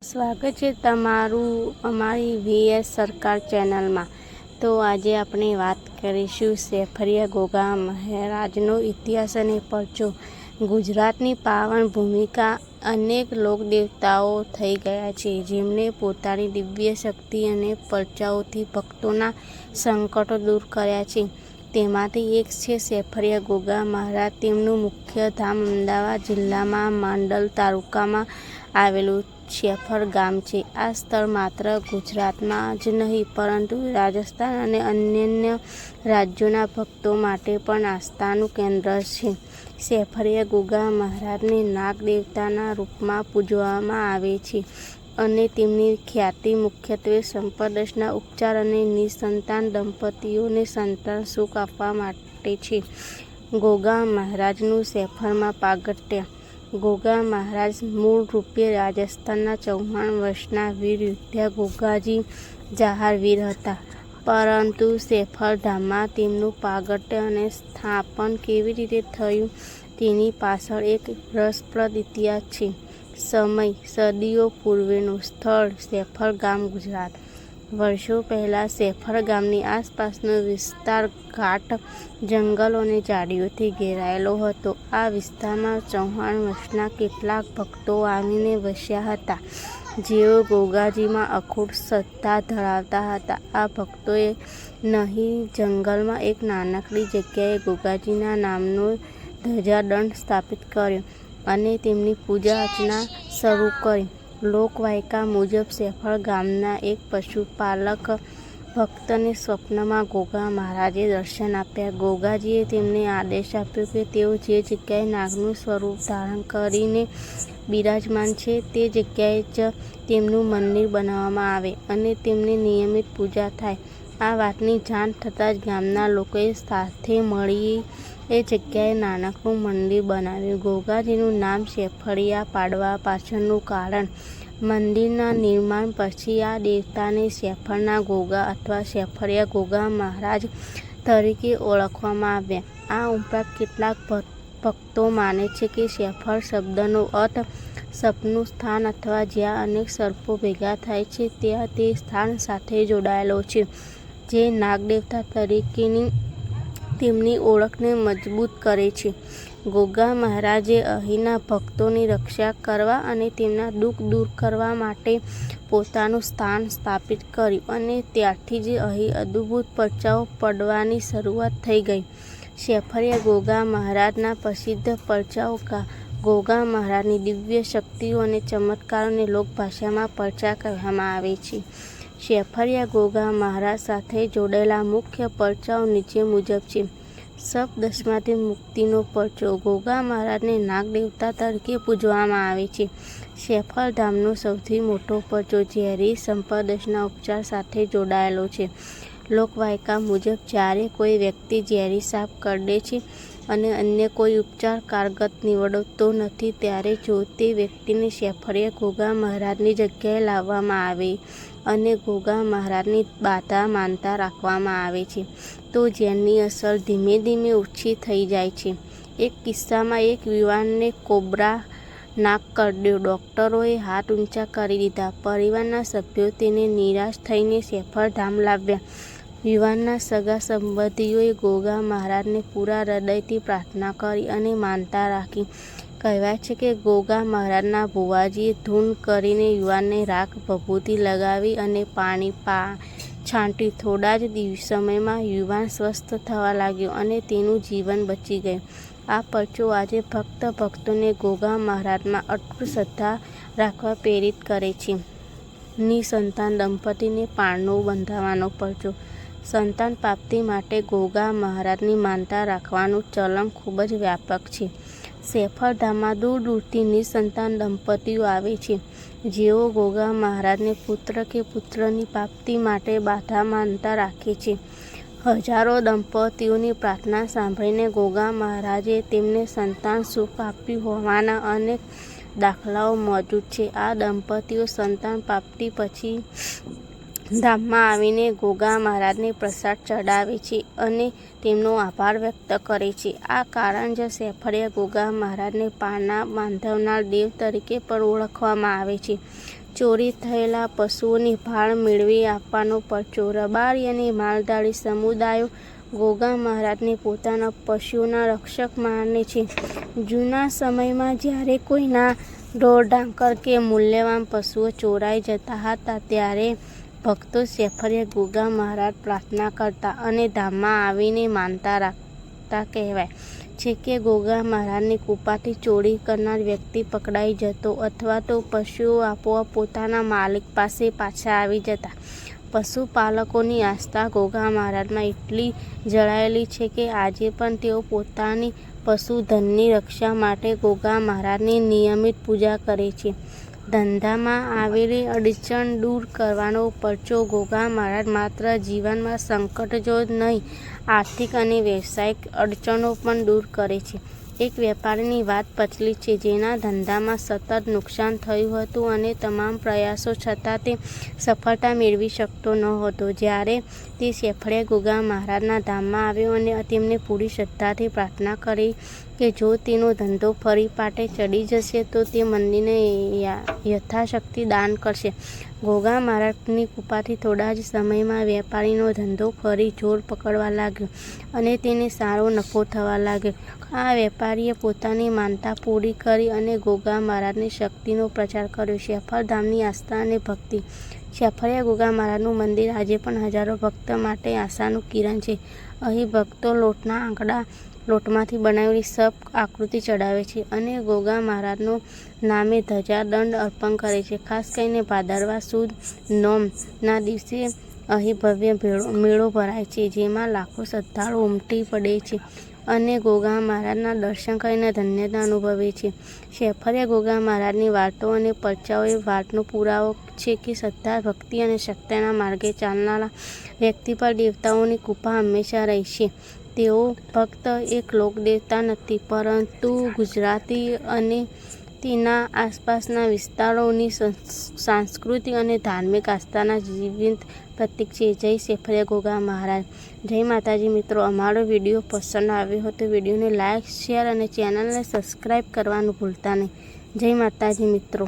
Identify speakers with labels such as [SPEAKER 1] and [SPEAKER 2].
[SPEAKER 1] સ્વાગત છે તમારું અમારી વીએસ સરકાર ચેનલમાં। તો આજે આપણે વાત કરીશું સેફરિયા ગોગા મહારાજનો ઇતિહાસ અને પરચો। ગુજરાતની પાવન ભૂમિકા અનેક લોકદેવતાઓ થઈ ગયા છે, જેમણે પોતાની દિવ્ય શક્તિ અને પરચાઓથી ભક્તોના સંકટો દૂર કર્યા છે। તેમાંથી એક છે સેફરિયા ગોગા મહારાજ। તેમનું મુખ્ય ધામ અમદાવાદ જિલ્લામાં માંડલ તાલુકામાં આવેલું સેફર ગામ છે। આ સ્થળ માત્ર ગુજરાતમાં જ નહીં પરંતુ રાજસ્થાન અને અન્ય રાજ્યોના ભક્તો માટે પણ આસ્થાનું કેન્દ્ર છે। સેફરિયા ગોગા મહારાજને નાગ દેવતાના રૂપમાં પૂજવામાં આવે છે અને તેમની ખ્યાતિ મુખ્યત્વે સર્પદંશના ઉપચાર અને નિસંતાન દંપતીઓને સંતાન સુખ આપવા માટે છે। ગોગા મહારાજનું સેફરમાં પ્રાગટ્ય। ગોગા મહારાજ મૂળ રૂપે રાજસ્થાનના 54 વર્ષના વીર યોદ્ધા ગોગાજી જાહારવીર હતા, પરંતુ સેફર ધામમાં તેમનું પ્રાગટ્ય અને સ્થાપન કેવી રીતે થયું તેની પાછળ એક રસપ્રદ ઇતિહાસ છે। સમય: સદીઓ પૂર્વેનું। સ્થળ: સેફર ગામ, ગુજરાત। વર્ષો પહેલાં સેફર ગામની આસપાસનો વિસ્તાર ઘાટ, જંગલો અને ઝાડીઓથી ઘેરાયેલો હતો। આ વિસ્તારમાં 54 વર્ષના કેટલાક ભક્તો આવીને વસ્યા હતા, જેઓ ગોગાજીમાં અખૂટ શ્રદ્ધા ધરાવતા હતા। આ ભક્તોએ નહીં જંગલમાં એક નાનકડી જગ્યાએ ગોગાજીના નામનો ધજાદંડ સ્થાપિત કર્યો અને તેમની પૂજા અર્ચના શરૂ કરી। લોકવાયકા મુજબ સેફર ગામના એક પશુપાલક ભક્તને સ્વપ્નમાં ગોગા મહારાજે દર્શન આપ્યા। ગોગાજીએ તેમને આદેશ આપ્યો કે તેઓ જે જગ્યાએ નાગનું સ્વરૂપ ધારણ કરીને બિરાજમાન છે તે જગ્યાએ જ તેમનું મંદિર બનાવવામાં આવે અને તેમની નિયમિત પૂજા થાય। આ વાતની જાણ થતાં જ ગામના લોકોએ સાથે મળી એ જગ્યાએ નાનકડું મંદિર બનાવ્યું। ગોગાજીનું નામ સેફરિયા પાડવા પાછળનું કારણ: મંદિરના નિર્માણ પછી આ દેવતાને સેફરના ગોગા અથવા સેફરિયા ગોગા મહારાજ તરીકે ઓળખવામાં આવ્યા। આ ઉપરાંત કેટલાક ભક્તો માને છે કે સેફર શબ્દનો અર્થ સર્પનું સ્થાન અથવા જ્યાં અનેક સર્પો ભેગા થાય છે તે સ્થાન સાથે જોડાયેલો છે, જે નાગદેવતા તરીકેની તેમની ઓળખને મજબૂત કરે છે। ગોગા મહારાજે અહીંના ભક્તોની રક્ષા કરવા અને તેમના દુઃખ દૂર કરવા માટે પોતાનું સ્થાન સ્થાપિત કર્યું અને ત્યારથી જ અહીં અદ્ભુત પરચાઓ પડવાની શરૂઆત થઈ ગઈ। સેફરિયા ગોગા મહારાજના પ્રસિદ્ધ પરચાઓ: ગોગા મહારાજની દિવ્ય શક્તિઓ અને ચમત્કારોને લોકભાષામાં પરચા કહેવામાં આવે છે। સેફરિયા ગોગા મહારાજ સાથે જોડાયેલા મુખ્ય પરચાઓ નીચે મુજબ છે। સર્પદંશમાંથી મુક્તિનો પરચો: ગોગા મહારાજને નાગદેવતા તરીકે પૂજવામાં આવે છે। સેફર ધામનો સૌથી મોટો પરચો ઝેરી સર્પદંશના ઉપચાર સાથે જોડાયેલો છે। લોકવાયકા મુજબ જ્યારે કોઈ વ્યક્તિ ઝેરી સાપ કરડે છે અને અન્ય કોઈ ઉપચાર કારગર નીવડતો નથી, ત્યારે જો તે વ્યક્તિને સેફરિયા ગોગા મહારાજની જગ્યાએ લાવવામાં આવે અને ગોગા મહારાજની બાધા માનતા રાખવામાં આવે છે, તો ઝેરની અસર ધીમે ધીમે ઓછી થઈ જાય છે। એક કિસ્સામાં એક યુવાનને કોબ્રા નાગ કરડ્યો। ડોક્ટરોએ હાથ ઊંચા કરી દીધા। પરિવારના સભ્યો તેને નિરાશ થઈને સેફર ધામ લાવ્યા। યુવાનના સગા સંબંધીઓએ ગોગા મહારાજને પૂરા હૃદયથી પ્રાર્થના કરી અને માનતા રાખી। કહેવાય છે કે ગોગા મહારાજના ભુવાજીએ ધૂન કરીને યુવાનને રાખ ભભૂતિ લગાવી અને પાણી છાંટ્યું। થોડા જ સમયમાં યુવાન સ્વસ્થ થવા લાગ્યો અને તેનું જીવન બચી ગયું। આ પરચો આજે ભક્તોને ગોગા મહારાજમાં અતૂટ શ્રદ્ધા રાખવા પ્રેરિત કરે છે। નિસંતાન દંપતીને પારણું બંધાવવાનો પરચો: સંતાન પ્રાપ્તિ માટે ગોગા મહારાજની માનતા રાખવાનું ચલણ ખૂબ જ વ્યાપક છે। સેફર ધામમાં દૂર દૂરથી નિસંતાન દંપતીઓ આવે છે, જેઓ ગોગા મહારાજને પુત્ર કે પુત્રની પ્રાપ્તિ માટે બાધા માનતા રાખે છે। હજારો દંપતીઓની પ્રાર્થના સાંભળીને ગોગા મહારાજે તેમને સંતાન સુખ આપ્યું હોવાના અનેક દાખલાઓ મોજૂદ છે। આ દંપતીઓ સંતાન પ્રાપ્તિ પછી ધામમાં આવીને ગોગા મહારાજને પ્રસાદ ચડાવે છે અને તેમનો આભાર વ્યક્ત કરે છે। આ કારણ જ સેફરિયા ગોગા મહારાજને પારણા બાંધનાર દેવ તરીકે પણ ઓળખવામાં આવે છે। ચોરી થયેલા પશુઓની ભાળ મેળવી આપવાનો પરચો. રબારી અને માલધારી સમુદાયો ગોગા મહારાજને પોતાના પશુઓના રક્ષક માને છે. જૂના સમયમાં જ્યારે કોઈના ઢોરઢાંખર કે મૂલ્યવાન પશુઓ ચોરાઈ જતા હતા ત્યારે ભક્તો સેફરિયા ગોગા મહારાજ પ્રાર્થના કરતા અને ધામમાં આવીને માનતા રાખતા. કહેવાય છે કે ગોગા મહારાજની કૃપાથી ચોરી કરનાર વ્યક્તિ પકડાઈ જતો અથવા તો પશુઓ આપોઆપ પોતાના માલિક પાસે પાછા આવી જતા. પશુપાલકોની આસ્થા ગોગા મહારાજમાં એટલી જળાયેલી છે કે આજે પણ તેઓ પોતાની પશુધનની રક્ષા માટે ગોગા મહારાજની નિયમિત પૂજા કરે છે. ધંધામાં આવેલી અડચણ દૂર કરવાનો પરચો. ગોગા મહારાજ માત્ર જીવનમાં સંકટ જ નહીં, આર્થિક અને વ્યવસાયિક અડચણો પણ દૂર કરે છે. એક વેપારીની વાત પ્રચલિત છે જેના ધંધામાં સતત નુકસાન થયું હતું અને તમામ પ્રયાસો છતાં તે સફળતા મેળવી શકતો ન હતો. જ્યારે તે સેફરિયા ગોગા મહારાજના ધામમાં આવ્યો અને તેમને પૂરી શ્રદ્ધાથી પ્રાર્થના કરી કે જો તેનો ધંધો ફરી પાટે ચડી જશે તો તે મંદિરને યથાશક્તિ દાન કરશે. ગોગા મહારાજની કૃપાથી થોડા જ સમયમાં વેપારીનો ધંધો ફરી જોર પકડવા લાગ્યો અને તેને સારો નફો થવા લાગ્યો. આ વેપારીએ પોતાની માનતા પૂરી કરી અને ગોગા મહારાજની શક્તિનો પ્રચાર કર્યો. સેફરધામની આસ્થા અને ભક્તિ. સેફરિયા ગોગા મહારાજનું મંદિર આજે પણ હજારો ભક્તો માટે આશાનું કિરણ છે. અહીં ભક્તો લોટના આંકડા, લોટમાંથી બનાવેલી સપ આકૃતિ ચડાવે છે અને ગોગા મહારાજનો નામે ધજાદંડ અર્પણ કરે છે. ખાસ કરીને ભાદરવા સુદ નોમના દિવસે અહીં ભવ્ય મેળો ભરાય છે જેમાં લાખો શ્રદ્ધાળુઓ ઉમટી પડે છે અને ગોગા મહારાજના દર્શન કરીને ધન્યતા અનુભવે છે. સેફરિયા ગોગા મહારાજની વાતો અને પરચાઓ એ વાતનો પુરાવો છે કે શ્રદ્ધા, ભક્તિ અને સત્યના માર્ગે ચાલનારા વ્યક્તિ પર દેવતાઓની કૃપા હંમેશા રહી છે. તેઓ ફક્ત એક લોકદેવતા નથી પરંતુ ગુજરાતી અને તેના આસપાસના વિસ્તારોની સાંસ્કૃતિક અને ધાર્મિક આસ્થાના જીવંત પ્રતીક છે. જય સેફરિયા ગોગા મહારાજ. જય માતાજી મિત્રો. અમારો વિડીયો પસંદ આવ્યો હોય તો વિડીયોને લાઇક, શેર અને ચેનલને સબસ્ક્રાઈબ કરવાનું ભૂલતા નહીં. જય માતાજી મિત્રો.